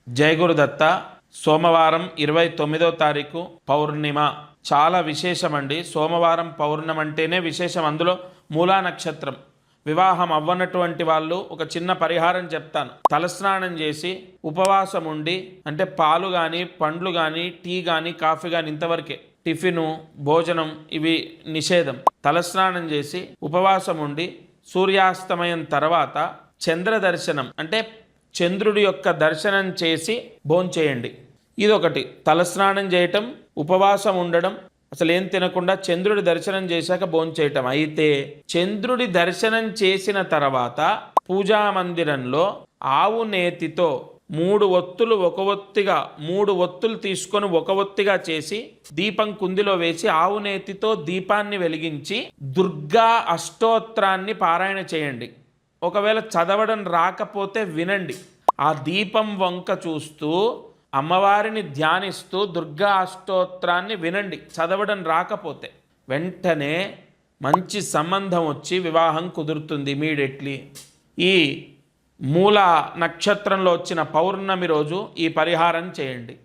జై గురుదత్త. సోమవారం 29వ తారీఖు పౌర్ణిమ. చాలా విశేషమండి. సోమవారం పౌర్ణమి అంటేనే విశేషం. అందులో మూలా నక్షత్రం. వివాహం అవ్వనటువంటి వాళ్ళు ఒక చిన్న పరిహారం చెప్తాను. తలస్నానం చేసి ఉపవాసం ఉండి, అంటే పాలు కానీ పండ్లు కానీ టీ కానీ కాఫీ కానీ ఇంతవరకే, టిఫిను భోజనం ఇవి నిషేధం. తలస్నానం చేసి ఉపవాసం ఉండి సూర్యాస్తమయం తర్వాత చంద్ర దర్శనం, అంటే చంద్రుడి యొక్క దర్శనం చేసి భోంచేయండి. ఇదొకటి. తలస్నానం చేయటం, ఉపవాసం ఉండడం, అసలు ఏం తినకుండా చంద్రుడి దర్శనం చేశాక భోంచేయటం. అయితే చంద్రుడి దర్శనం చేసిన తర్వాత పూజా మందిరంలో ఆవు నేతితో 3 ఒత్తులు మూడు ఒత్తులు తీసుకొని ఒక ఒత్తిగా చేసి దీపం కుందిలో వేసి ఆవు నేతితో దీపాన్ని వెలిగించి దుర్గా అష్టోత్తరాన్ని పారాయణ చేయండి. ఒకవేళ చదవడం రాకపోతే వినండి. ఆ దీపం వంక చూస్తూ అమ్మవారిని ధ్యానిస్తూ దుర్గా అష్టోత్తరాన్ని వినండి. చదవడం రాకపోతే వెంటనే మంచి సంబంధం వచ్చి వివాహం కుదురుతుంది ఇమీడియట్లీ. ఈ మూల నక్షత్రంలో వచ్చిన పౌర్ణమి రోజు ఈ పరిహారం చేయండి.